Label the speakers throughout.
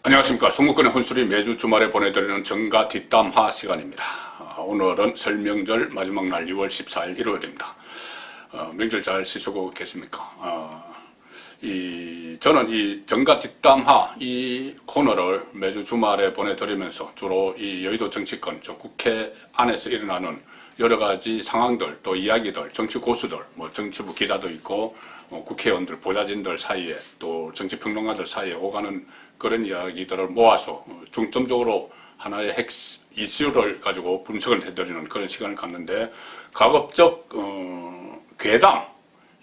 Speaker 1: 안녕하십니까. 송구권의 혼술이 매주 주말에 보내드리는 정가 뒷담화 시간입니다. 오늘은 설 명절 마지막 날 6월 14일 일요일입니다. 명절 잘 쉬시고 계십니까? 저는 이 정가 뒷담화 이 코너를 매주 주말에 보내드리면서 주로 이 여의도 정치권, 국회 안에서 일어나는 여러 가지 상황들, 또 이야기들, 정치 고수들, 정치부 기자도 있고, 국회의원들, 보좌진들 사이에, 또 정치평론가들 사이에 오가는 그런 이야기들을 모아서 중점적으로 하나의 핵 이슈를 가지고 분석을 해드리는 그런 시간을 갖는데, 가급적 괴담,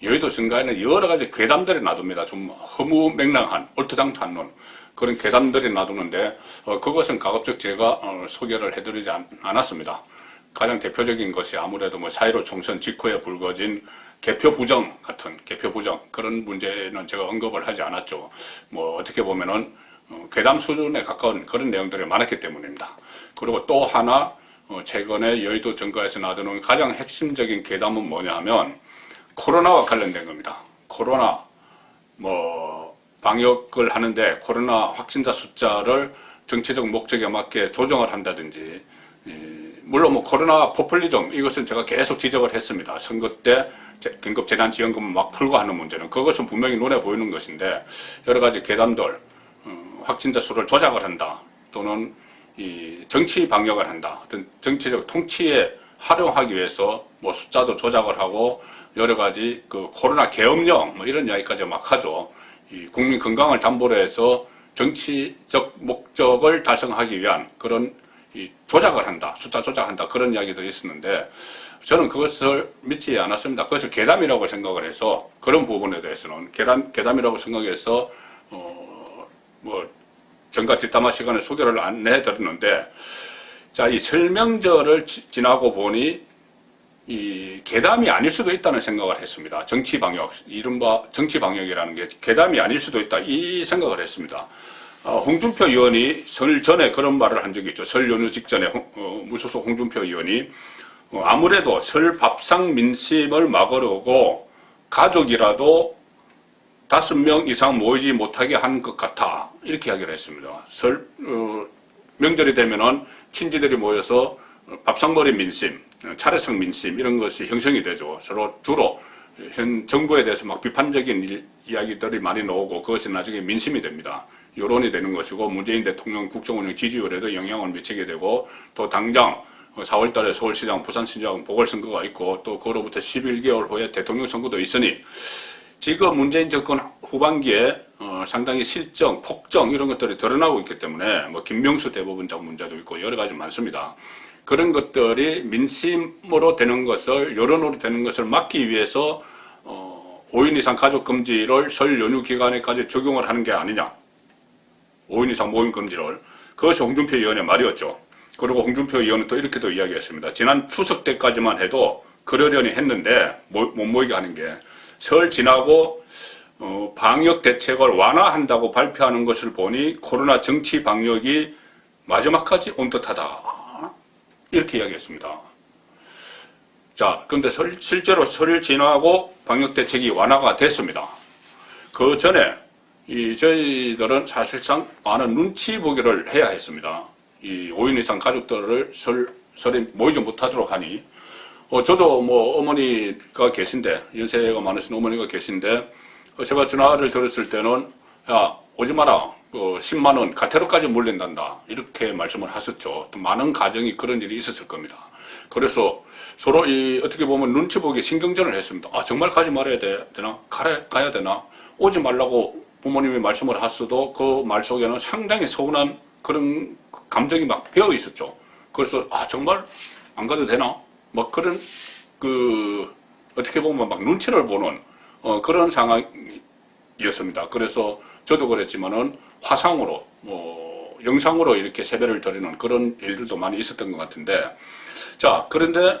Speaker 1: 여의도 정가에는 여러 가지 괴담들이 놔둡니다. 좀 허무맹랑한, 얼토당토않는 그런 괴담들이 놔두는데, 그것은 가급적 제가 소개를 해드리지 않았습니다. 가장 대표적인 것이 아무래도 4.15 총선 직후에 불거진 개표 부정 같은 그런 문제는 제가 언급을 하지 않았죠. 어떻게 보면은 괴담 수준에 가까운 그런 내용들이 많았기 때문입니다. 그리고 또 하나 최근에 여의도 정가에서 나두는 가장 핵심적인 괴담은 뭐냐 하면 코로나와 관련된 겁니다. 코로나 방역을 하는데 코로나 확진자 숫자를 정치적 목적에 맞게 조정을 한다든지, 물론 코로나 포퓰리즘 이것은 제가 계속 지적을 했습니다. 선거 때 긴급 재난지원금을 막 풀고 하는 문제는 그것은 분명히 눈에 보이는 것인데, 여러 가지 괴담들, 확진자 수를 조작을 한다, 또는 이 정치 방역을 한다, 어떤 정치적 통치에 활용하기 위해서 숫자도 조작을 하고 여러 가지 그 코로나 계엄령 이런 이야기까지 막 하죠. 이 국민 건강을 담보로 해서 정치적 목적을 달성하기 위한 그런 이 조작을 한다, 숫자 조작한다, 그런 이야기들이 있었는데, 저는 그것을 믿지 않았습니다. 그것을 괴담이라고 생각을 해서, 그런 부분에 대해서는 괴담이라고 생각해서 정가 뒷담화 시간에 소개를 안 해드렸는데, 자, 이 설명절을 지나고 보니 이 괴담이 아닐 수도 있다는 생각을 했습니다. 정치 방역, 이른바 정치 방역이라는 게 괴담이 아닐 수도 있다, 이 생각을 했습니다. 홍준표 의원이 설 전에 그런 말을 한 적이 있죠. 설 연휴 직전에 무소속 홍준표 의원이 아무래도 설 밥상 민심을 막으려고 가족이라도 5명 이상 모이지 못하게 한 것 같아, 이렇게 이야기를 했습니다. 명절이 되면은 친지들이 모여서 밥상머리 민심, 차례상 민심 이런 것이 형성이 되죠. 주로 현 정부에 대해서 막 비판적인 이야기들이 많이 나오고, 그것이 나중에 민심이 됩니다. 여론이 되는 것이고, 문재인 대통령 국정운영 지지율에도 영향을 미치게 되고, 또 당장 4월 달에 서울시장, 부산시장 보궐선거가 있고, 또 그로부터 11개월 후에 대통령 선거도 있으니, 지금 문재인 정권 후반기에 상당히 실정, 폭정 이런 것들이 드러나고 있기 때문에 김명수 대법원장 문제도 있고 여러 가지 많습니다. 그런 것들이 민심으로 되는 것을, 여론으로 되는 것을 막기 위해서 5인 이상 가족 금지를 설 연휴 기간에까지 적용을 하는 게 아니냐. 5인 이상 모임 금지를. 그것이 홍준표 의원의 말이었죠. 그리고 홍준표 의원은 또 이렇게도 이야기했습니다. 지난 추석 때까지만 해도 그러려니 했는데 못 모이게 하는 게, 설 지나고 방역 대책을 완화한다고 발표하는 것을 보니 코로나 정치 방역이 마지막까지 온 듯하다, 이렇게 이야기했습니다. 자, 그런데 실제로 설 지나고 방역 대책이 완화가 됐습니다. 그 전에 저희들은 사실상 많은 눈치 보기를 해야 했습니다. 이 5인 이상 가족들을 설에 모이지 못하도록 하니, 저도 어머니가 계신데, 연세가 많으신 어머니가 계신데, 제가 전화를 들었을 때는, 야, 오지 마라. 10만 원 가태료까지 물린단다, 이렇게 말씀을 하셨죠. 또 많은 가정이 그런 일이 있었을 겁니다. 그래서 서로 어떻게 보면 눈치 보기 신경전을 했습니다. 정말 가지 말아야 되나? 가야 되나? 오지 말라고 부모님이 말씀을 하셔도 그 말 속에는 상당히 서운한 그런 감정이 막 배어 있었죠. 그래서 정말 안 가도 되나? 그런 어떻게 보면 눈치를 보는 그런 상황이었습니다. 그래서 저도 그랬지만은 화상으로 영상으로 이렇게 세배를 드리는 그런 일들도 많이 있었던 것 같은데, 자, 그런데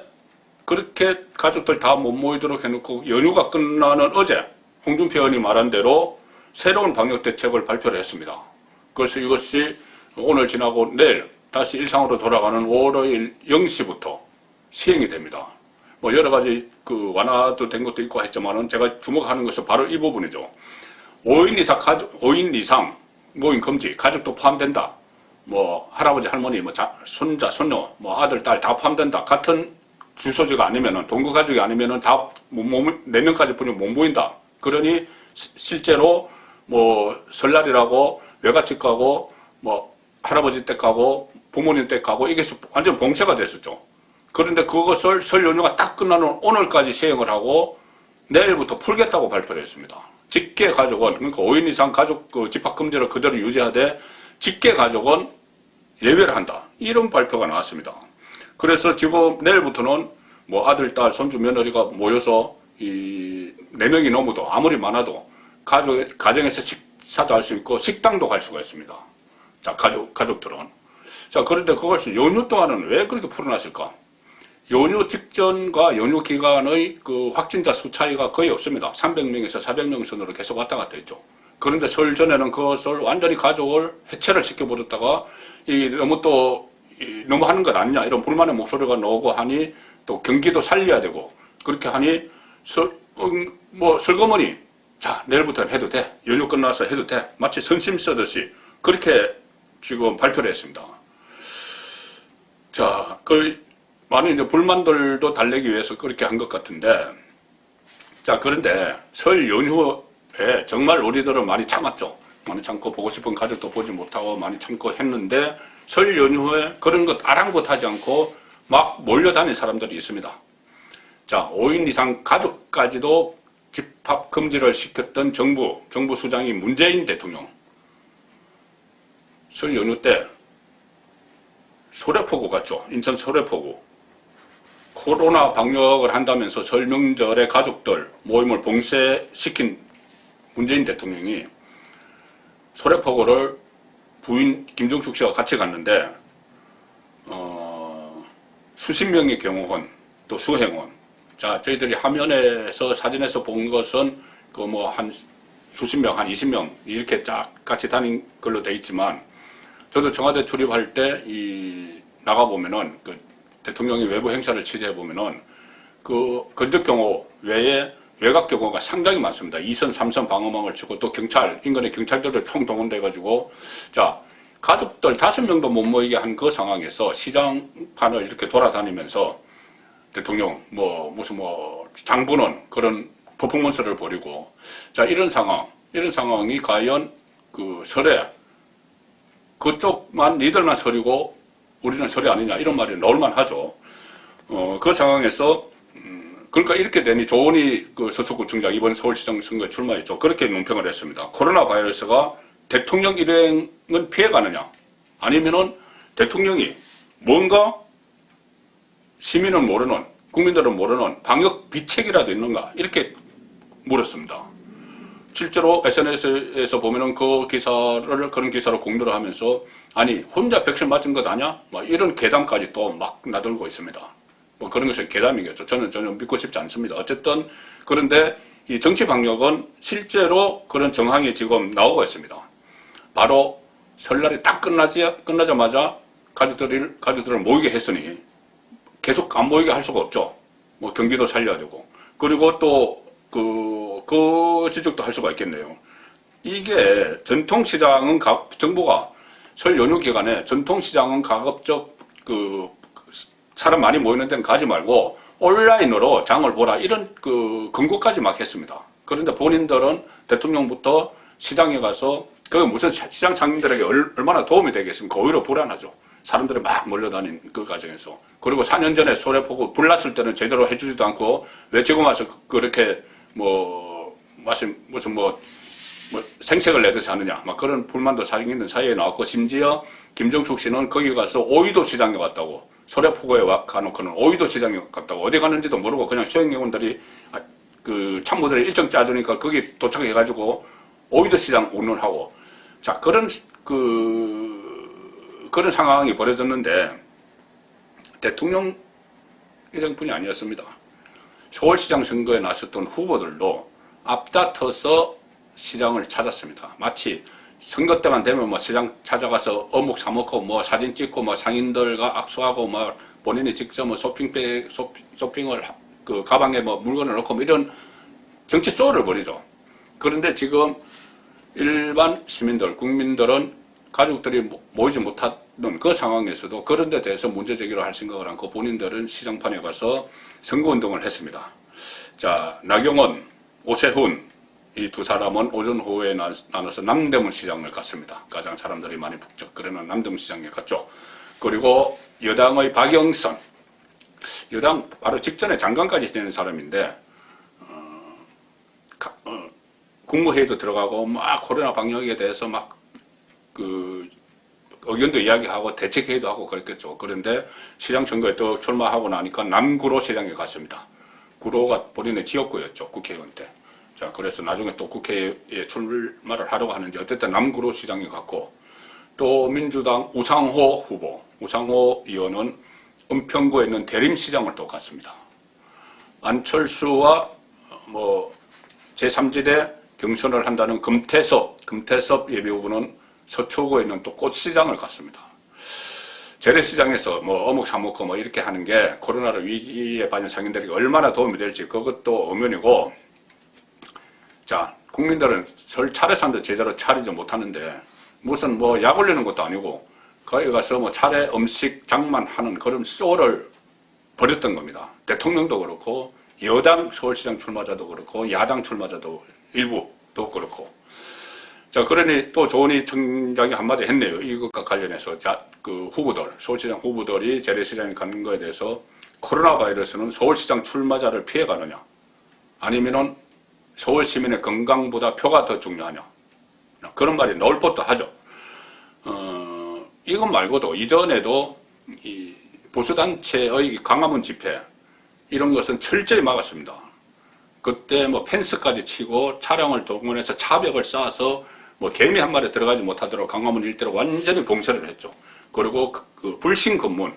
Speaker 1: 그렇게 가족들 다 못 모이도록 해놓고 연휴가 끝나는 어제 홍준표 의원이 말한 대로 새로운 방역 대책을 발표를 했습니다. 그래서 이것이 오늘 지나고 내일 다시 일상으로 돌아가는 월요일 0시부터 시행이 됩니다. 여러 가지 완화도 된 것도 있고 했지만은 제가 주목하는 것은 바로 이 부분이죠. 5인 이상 모임 금지, 가족도 포함된다. 뭐 할아버지, 할머니, 뭐 손자, 손녀, 뭐 아들, 딸 다 포함된다. 같은 주소지가 아니면은 동거 가족이 아니면은 다 4명까지 뿐이 못 모인다. 그러니 실제로 뭐 설날이라고 외갓집 가고 뭐 할아버지 댁 가고 부모님 댁 가고 이게 완전 봉쇄가 됐었죠. 그런데 그것을 설 연휴가 딱 끝나는 오늘까지 시행을 하고 내일부터 풀겠다고 발표를 했습니다. 직계 가족은, 그러니까 5인 이상 가족 그 집합 금지를 그대로 유지하되 직계 가족은 예외를 한다. 이런 발표가 나왔습니다. 그래서 지금 내일부터는 뭐 아들, 딸, 손주, 며느리가 모여서 이 4명이 넘어도 아무리 많아도 가정에서 식사도 할 수 있고 식당도 갈 수가 있습니다. 자, 가족들은. 자, 그런데 그것을 연휴 동안은 왜 그렇게 풀어놨을까? 연휴 직전과 연휴 기간의 그 확진자 수 차이가 거의 없습니다. 300명에서 400명 선으로 계속 왔다 갔다 했죠. 그런데 설 전에는 그것을 완전히 가족을 해체를 시켜버렸다가 너무 하는 것 아니냐 이런 불만의 목소리가 나오고 하니 또 경기도 살려야 되고 그렇게 하니 슬그머니 자 내일부터는 해도 돼. 연휴 끝나서 해도 돼. 마치 선심 쓰듯이 그렇게 지금 발표를 했습니다. 자, 많은 이제 불만들도 달래기 위해서 그렇게 한 것 같은데 자, 그런데 설 연휴에 정말 우리들은 많이 참았죠. 많이 참고 보고 싶은 가족도 보지 못하고 많이 참고 했는데 설 연휴에 그런 것 아랑곳하지 않고 막 몰려다닌 사람들이 있습니다. 자, 5인 이상 가족까지도 집합 금지를 시켰던 정부 수장이 문재인 대통령. 설 연휴 때 소래포구 갔죠. 인천 소래포구. 코로나 방역을 한다면서 설 명절에 가족들 모임을 봉쇄시킨 문재인 대통령이 소래포구를 부인 김정숙 씨와 같이 갔는데 수십 명의 경호원 또 수행원 자 저희들이 화면에서 사진에서 본 것은 그 뭐 한 수십 명 한 20명 이렇게 쫙 같이 다닌 걸로 돼 있지만 저도 청와대 출입할 때 나가 보면은 그 대통령이 외부 행사를 취재해 보면은 그 건적 경호 외에 외곽 경호가 상당히 많습니다. 2선, 3선 방어망을 치고 또 인근의 경찰들을 총동원돼 가지고 자 가족들 5명도 못 모이게 한 그 상황에서 시장판을 이렇게 돌아다니면서 대통령 무슨 장부는 그런 퍼포먼스를 벌이고 자 이런 상황이 과연 그 설에 그쪽만 니들만 설이고 우리는 설이 아니냐 이런 말이 나올만 하죠. 그 상황에서 그러니까 이렇게 되니 조은희 그 서초구청장 이번 서울시장 선거에 출마했죠. 그렇게 논평을 했습니다. 코로나 바이러스가 대통령 일행은 피해가느냐 아니면은 대통령이 뭔가 시민은 모르는 국민들은 모르는 방역 비책이라도 있는가 이렇게 물었습니다. 실제로 SNS에서 보면은 그런 기사를 공유를 하면서 아니 혼자 백신 맞은 것 아냐? 이런 괴담까지 또 막 나들고 있습니다. 그런 것이 괴담이겠죠. 저는 전혀 믿고 싶지 않습니다. 어쨌든 그런데 이 정치 방역은 실제로 그런 정황이 지금 나오고 있습니다. 바로 설날이 딱 끝나자마자 가족들을 모이게 했으니 계속 안 모이게 할 수가 없죠. 경기도 살려야 되고 그리고 또 그 지적도 할 수가 있겠네요. 이게 전통시장은 정부가 설 연휴 기간에 전통시장은 가급적 사람 많이 모이는 데는 가지 말고 온라인으로 장을 보라 이런 권고까지 막 했습니다. 그런데 본인들은 대통령부터 시장에 가서 그게 무슨 시장 상인들에게 얼마나 도움이 되겠습니까? 오히려 불안하죠. 사람들이 막 몰려다닌 그 과정에서. 그리고 4년 전에 소래포구 불났을 때는 제대로 해주지도 않고 왜 지금 와서 그렇게 생색을 내듯이 하느냐. 막 그런 불만도 사기있는 사이에 나왔고 심지어 김정숙 씨는 거기 가서 오이도 시장에 갔다고. 소래포구에 가놓고는 오이도 시장에 갔다고. 어디 갔는지도 모르고 그냥 수행요원들이 참모들이 일정 짜주니까 거기 도착해가지고 오이도 시장 오늘하고. 자, 그런 상황이 벌어졌는데 대통령 일행뿐이 아니었습니다. 서울시장 선거에 나섰던 후보들도 앞다퉈서 시장을 찾았습니다. 마치 선거 때만 되면 시장 찾아가서 어묵 사먹고 사진 찍고 상인들과 악수하고 본인이 직접 쇼핑을 가방에 물건을 넣고 이런 정치 쇼를 벌이죠. 그런데 지금 일반 시민들, 국민들은 가족들이 모이지 못하는 그 상황에서도 그런 데 대해서 문제 제기를 할 생각을 않고 본인들은 시장판에 가서 선거운동을 했습니다. 자, 나경원, 오세훈 이 두 사람은 오전 오후에 나눠서 남대문 시장을 갔습니다. 가장 사람들이 많이 북적거리는 남대문 시장에 갔죠. 그리고 여당의 박영선, 여당 바로 직전에 장관까지 지내는 사람인데 국무회의도 들어가고 막 코로나 방역에 대해서 막 그 의견도 이야기하고 대책회의도 하고 그랬겠죠. 그런데 시장 선거에 또 출마하고 나니까 남구로 시장에 갔습니다. 구로가 본인의 지역구였죠. 국회의원 때. 자, 그래서 나중에 또 국회에 출마를 하려고 하는지 어쨌든 남구로 시장에 갔고, 또 민주당 우상호 후보, 우상호 의원은 은평구에 있는 대림시장을 또 갔습니다. 안철수와 제3지대 경선을 한다는 금태섭 예비후보는 서초구에 있는 또 꽃시장을 갔습니다. 재래시장에서 어묵 사먹고 이렇게 하는 게 코로나로 위기에 빠진 상인들에게 얼마나 도움이 될지 그것도 의문이고, 자, 국민들은 설 차례상도 제대로 차리지 못하는데 무슨 약 올리는 것도 아니고 거기 가서 차례 음식 장만하는 그런 쇼를 벌였던 겁니다. 대통령도 그렇고 여당 서울시장 출마자도 그렇고 야당 출마자도 일부도 그렇고. 자, 그러니 또 조은희 청장이 한마디 했네요. 이것과 관련해서 그 후보들, 서울시장 후보들이 재래시장에 가는 거에 대해서 코로나 바이러스는 서울시장 출마자를 피해가느냐 아니면은 서울 시민의 건강보다 표가 더 중요하냐 그런 말이 나올 법도 하죠. 이것 말고도 이전에도 이 보수단체의 광화문 집회 이런 것은 철저히 막았습니다. 그때 펜스까지 치고 차량을 동원해서 차벽을 쌓아서 개미 한 마리 들어가지 못하도록 강화문 일대를 완전히 봉쇄를 했죠. 그리고 그 불신 검문,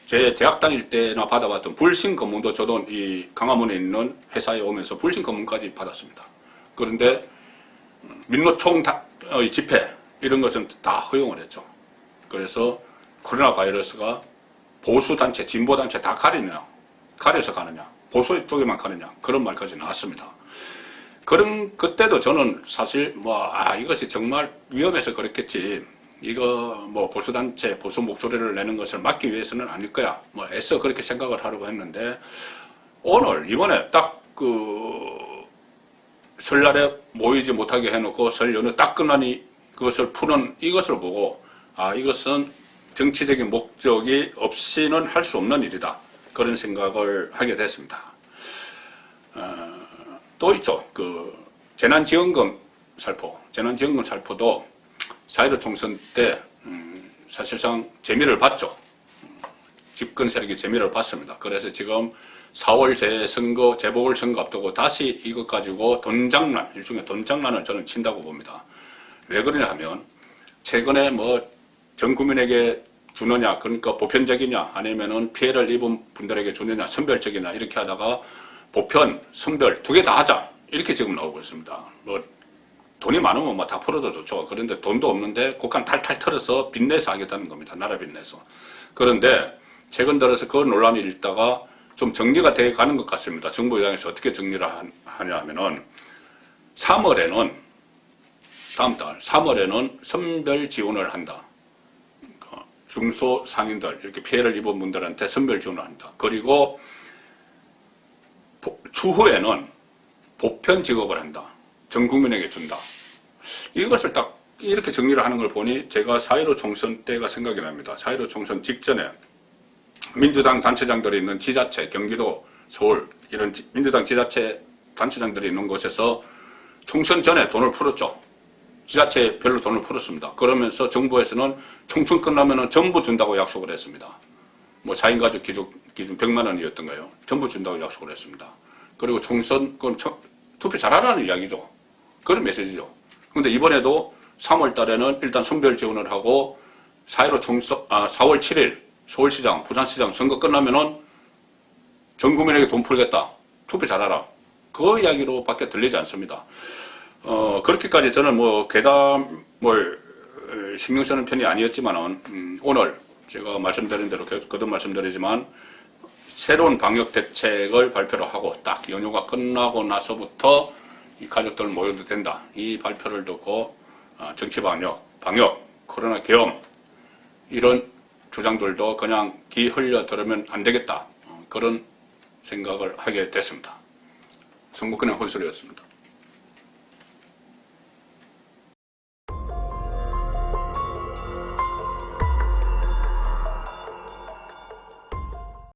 Speaker 1: 제 대학 다닐 때나 받아봤던 불신 검문도 저도 이 강화문에 있는 회사에 오면서 불신 검문까지 받았습니다. 그런데 민노총 집회 이런 것은 다 허용을 했죠. 그래서 코로나 바이러스가 보수단체, 진보단체 다 가려서 가느냐, 보수 쪽에만 가느냐 그런 말까지 나왔습니다. 그때도 저는 사실 이것이 정말 위험해서 그렇겠지. 이거 보수단체, 보수 목소리를 내는 것을 막기 위해서는 아닐 거야. 애써 그렇게 생각을 하려고 했는데 이번에 딱 설날에 모이지 못하게 해놓고 설 연휴 딱 끝나니 그것을 푸는 이것을 보고 이것은 정치적인 목적이 없이는 할 수 없는 일이다. 그런 생각을 하게 됐습니다. 또 있죠. 재난지원금 살포도 4.15 총선 때 사실상 재미를 봤죠. 집권 세력이 재미를 봤습니다. 그래서 지금 4월 재보궐선거 앞두고 다시 이것 가지고 일종의 돈장난을 저는 친다고 봅니다. 왜 그러냐 하면 최근에 전 국민에게 주느냐, 그러니까 보편적이냐 아니면은 피해를 입은 분들에게 주느냐, 선별적이냐 이렇게 하다가 보편, 선별 두 개 다 하자 이렇게 지금 나오고 있습니다. 돈이 많으면 다 풀어도 좋죠. 그런데 돈도 없는데 곡간 탈탈 털어서 빚내서 하겠다는 겁니다. 나라 빚내서. 그런데 최근 들어서 그 논란이 일다가 좀 정리가 돼 가는 것 같습니다. 정부 입장에서 어떻게 정리를 하냐 하면은 3월에는 다음 달 3월에는 선별 지원을 한다. 중소상인들 이렇게 피해를 입은 분들한테 선별 지원을 한다. 그리고 추후에는 보편 지급을 한다. 전 국민에게 준다. 이것을 딱 이렇게 정리를 하는 걸 보니 제가 4.15 총선 때가 생각이 납니다. 4.15 총선 직전에 민주당 단체장들이 있는 지자체, 경기도, 서울 이런 민주당 지자체 단체장들이 있는 곳에서 총선 전에 돈을 풀었죠. 지자체별로 돈을 풀었습니다. 그러면서 정부에서는 총선 끝나면 전부 준다고 약속을 했습니다. 4인 가족 기준 100만 원이었던가요? 전부 준다고 약속을 했습니다. 그리고 총선, 그건 투표 잘하라는 이야기죠. 그런 메시지죠. 그런데 이번에도 3월 달에는 일단 선별 지원을 하고 4월 7일 서울시장, 부산시장 선거 끝나면은 전 국민에게 돈 풀겠다. 투표 잘하라. 그 이야기로 밖에 들리지 않습니다. 그렇게까지 저는 괴담을 신경 쓰는 편이 아니었지만은, 오늘 제가 말씀드린 대로 거듭 말씀드리지만, 새로운 방역 대책을 발표를 하고 딱 연휴가 끝나고 나서부터 이 가족들 모여도 된다. 이 발표를 듣고 정치 방역, 코로나 계엄 이런 주장들도 그냥 귀 흘려 들으면 안 되겠다. 그런 생각을 하게 됐습니다. 성북근행 홀수리였습니다.